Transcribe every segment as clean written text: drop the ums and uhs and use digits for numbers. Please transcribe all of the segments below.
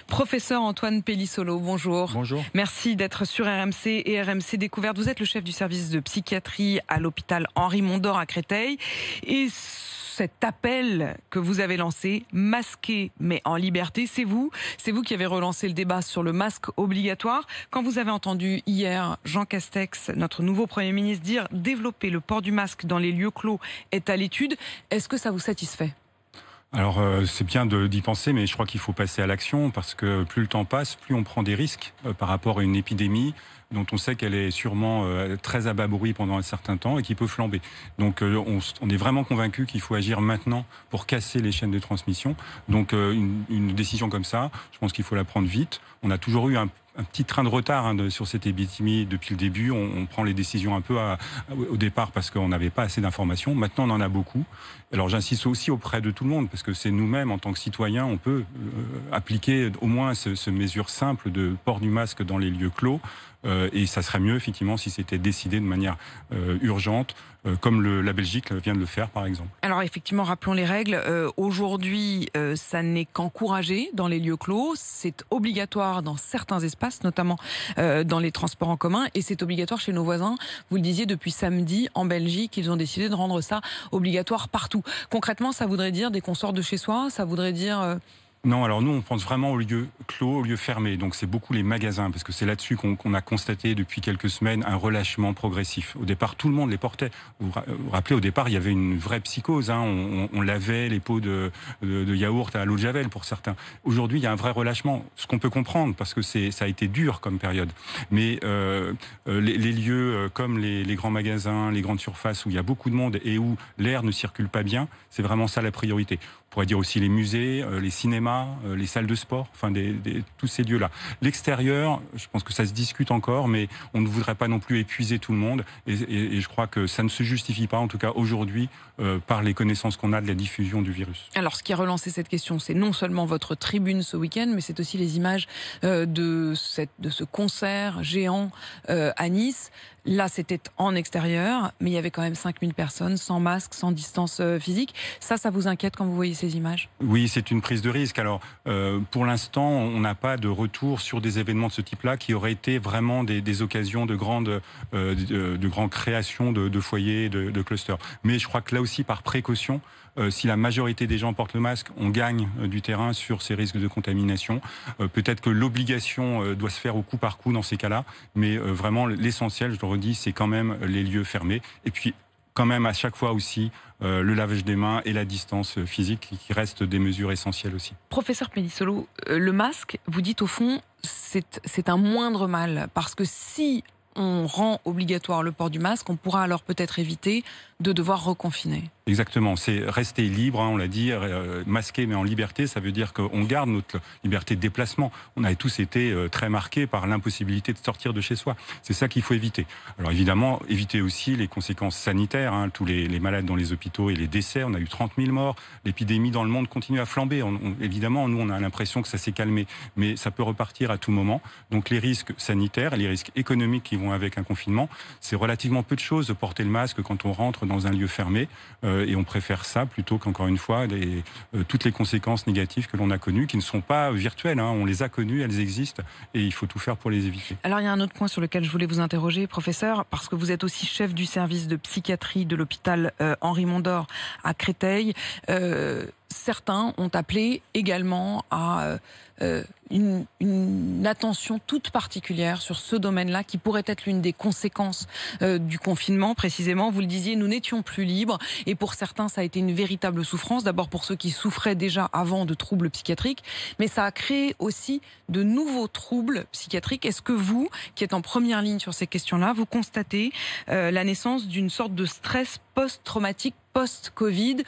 Professeur Antoine Pellissolo, bonjour. Bonjour. Merci d'être sur RMC et RMC Découverte. Vous êtes le chef du service de psychiatrie à l'hôpital Henri Mondor à Créteil. Et cet appel que vous avez lancé, masqué mais en liberté, c'est vous qui avez relancé le débat sur le masque obligatoire. Quand vous avez entendu hier Jean Castex, notre nouveau Premier ministre, dire développer le port du masque dans les lieux clos est à l'étude, est-ce que ça vous satisfait ? Alors c'est bien d'y penser, mais je crois qu'il faut passer à l'action parce que plus le temps passe, plus on prend des risques par rapport à une épidémie dont on sait qu'elle est sûrement très à bas bruit pendant un certain temps et qui peut flamber. Donc on est vraiment convaincu qu'il faut agir maintenant pour casser les chaînes de transmission. Donc une décision comme ça, je pense qu'il faut la prendre vite. On a toujours eu un petit train de retard sur cette épidémie depuis le début. On prend les décisions un peu au départ parce qu'on n'avait pas assez d'informations. Maintenant, on en a beaucoup. Alors j'insiste aussi auprès de tout le monde parce que c'est nous-mêmes, en tant que citoyens, on peut appliquer au moins ce mesure simple de port du masque dans les lieux clos. Et ça serait mieux, effectivement, si c'était décidé de manière urgente, comme la Belgique vient de le faire, par exemple. Alors, effectivement, rappelons les règles. Aujourd'hui, ça n'est qu'encouragé dans les lieux clos. C'est obligatoire dans certains espaces, notamment dans les transports en commun. Et c'est obligatoire chez nos voisins. Vous le disiez, depuis samedi, en Belgique, ils ont décidé de rendre ça obligatoire partout. Concrètement, ça voudrait dire dès qu'on sort de chez soi, ça voudrait dire... Non, alors nous, on pense vraiment aux lieux clos, aux lieux fermés. Donc c'est beaucoup les magasins, parce que c'est là-dessus qu'on a constaté depuis quelques semaines un relâchement progressif. Au départ, tout le monde les portait. Vous vous rappelez, au départ, il y avait une vraie psychose. On lavait les pots de yaourt à l'eau de javel pour certains. Aujourd'hui, il y a un vrai relâchement, ce qu'on peut comprendre, parce que ça a été dur comme période. Mais les lieux comme les grands magasins, les grandes surfaces où il y a beaucoup de monde et où l'air ne circule pas bien, c'est vraiment ça la priorité. On pourrait dire aussi les musées, les cinémas, les salles de sport, enfin tous ces lieux-là. L'extérieur, je pense que ça se discute encore, mais on ne voudrait pas non plus épuiser tout le monde. Et je crois que ça ne se justifie pas, en tout cas aujourd'hui, par les connaissances qu'on a de la diffusion du virus. Alors, ce qui a relancé cette question, c'est non seulement votre tribune ce week-end, mais c'est aussi les images de ce concert géant à Nice. Là, c'était en extérieur, mais il y avait quand même 5000 personnes, sans masque, sans distance physique. Ça vous inquiète quand vous voyez ces images ? Oui, c'est une prise de risque. Alors, pour l'instant, on n'a pas de retour sur des événements de ce type-là qui auraient été vraiment des occasions de grandes créations de foyers, de clusters. Mais je crois que là aussi, par précaution, si la majorité des gens portent le masque, on gagne du terrain sur ces risques de contamination. Peut-être que l'obligation doit se faire au coup par coup dans ces cas-là, mais vraiment l'essentiel, je le redis, c'est quand même les lieux fermés. Et puis, quand même, à chaque fois aussi, le lavage des mains et la distance physique qui restent des mesures essentielles aussi. Professeur Pellissolo, le masque, vous dites au fond, c'est un moindre mal, parce que si on rend obligatoire le port du masque, on pourra alors peut-être éviter de devoir reconfiner. Exactement, c'est rester libre, on l'a dit, masqué mais en liberté, ça veut dire qu'on garde notre liberté de déplacement. On a tous été très marqués par l'impossibilité de sortir de chez soi. C'est ça qu'il faut éviter. Alors évidemment, éviter aussi les conséquences sanitaires, tous les malades dans les hôpitaux et les décès. On a eu 30 000 morts, l'épidémie dans le monde continue à flamber. Évidemment, nous on a l'impression que ça s'est calmé, mais ça peut repartir à tout moment. Donc les risques sanitaires et les risques économiques qui vont avec un confinement, c'est relativement peu de choses de porter le masque quand on rentre dans un lieu fermé. Et on préfère ça plutôt qu'encore une fois toutes les conséquences négatives que l'on a connues, qui ne sont pas virtuelles. On les a connues, elles existent, et il faut tout faire pour les éviter. Alors il y a un autre point sur lequel je voulais vous interroger, professeur, parce que vous êtes aussi chef du service de psychiatrie de l'hôpital Henri Mondor à Créteil. Certains ont appelé également à une attention toute particulière sur ce domaine-là, qui pourrait être l'une des conséquences du confinement. Précisément, vous le disiez, nous n'étions plus libres, et pour certains, ça a été une véritable souffrance. D'abord pour ceux qui souffraient déjà avant de troubles psychiatriques, mais ça a créé aussi de nouveaux troubles psychiatriques. Est-ce que vous, qui êtes en première ligne sur ces questions-là, vous constatez la naissance d'une sorte de stress post-traumatique, post-Covid,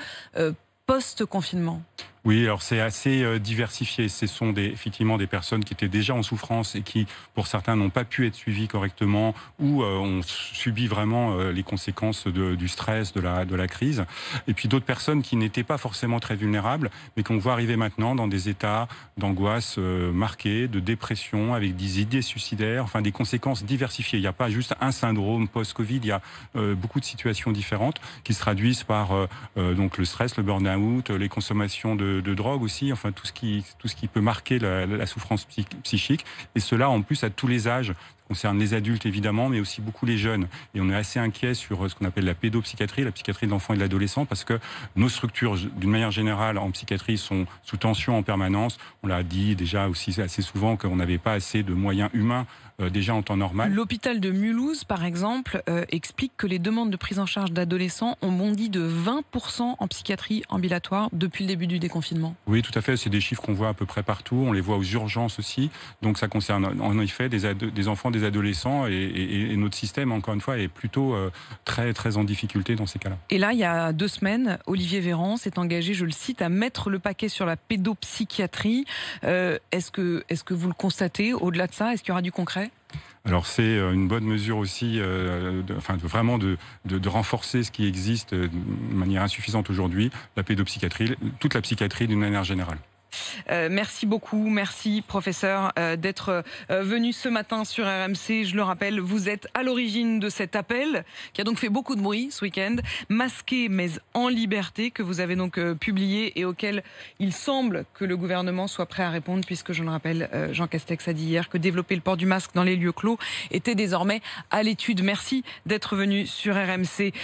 post-confinement ? Oui, alors c'est assez diversifié. Ce sont effectivement des personnes qui étaient déjà en souffrance et qui, pour certains, n'ont pas pu être suivies correctement ou ont subi vraiment les conséquences du stress, de la crise. Et puis d'autres personnes qui n'étaient pas forcément très vulnérables, mais qu'on voit arriver maintenant dans des états d'angoisse marqués, de dépression, avec des idées suicidaires, enfin des conséquences diversifiées. Il n'y a pas juste un syndrome post-Covid, il y a beaucoup de situations différentes qui se traduisent par donc le stress, le burn-out, les consommations de de drogue aussi, enfin tout ce qui peut marquer la souffrance psychique. Et cela en plus à tous les âges. Ça concerne les adultes évidemment, mais aussi beaucoup les jeunes. Et on est assez inquiet sur ce qu'on appelle la pédopsychiatrie, la psychiatrie de l'enfant et de l'adolescent, parce que nos structures, d'une manière générale, en psychiatrie, sont sous tension en permanence. On l'a dit déjà aussi assez souvent qu'on n'avait pas assez de moyens humains déjà en temps normal. L'hôpital de Mulhouse, par exemple, explique que les demandes de prise en charge d'adolescents ont bondi de 20% en psychiatrie ambulatoire depuis le début du déconfinement. Oui, tout à fait. C'est des chiffres qu'on voit à peu près partout. On les voit aux urgences aussi. Donc ça concerne en effet des enfants, des adolescents. Et notre système, encore une fois, est plutôt très, très en difficulté dans ces cas-là. Et là, il y a 2 semaines, Olivier Véran s'est engagé, je le cite, à mettre le paquet sur la pédopsychiatrie. Est-ce que vous le constatez au-delà de ça? Est-ce qu'il y aura du concret? Alors c'est une bonne mesure aussi, vraiment de renforcer ce qui existe de manière insuffisante aujourd'hui, la pédopsychiatrie, toute la psychiatrie d'une manière générale. Merci beaucoup, merci professeur d'être venu ce matin sur RMC. Je le rappelle, vous êtes à l'origine de cet appel qui a donc fait beaucoup de bruit ce week-end, Masqué mais en liberté, que vous avez donc publié et auquel il semble que le gouvernement soit prêt à répondre, puisque je le rappelle, Jean Castex a dit hier que développer le port du masque dans les lieux clos était désormais à l'étude. Merci d'être venu sur RMC.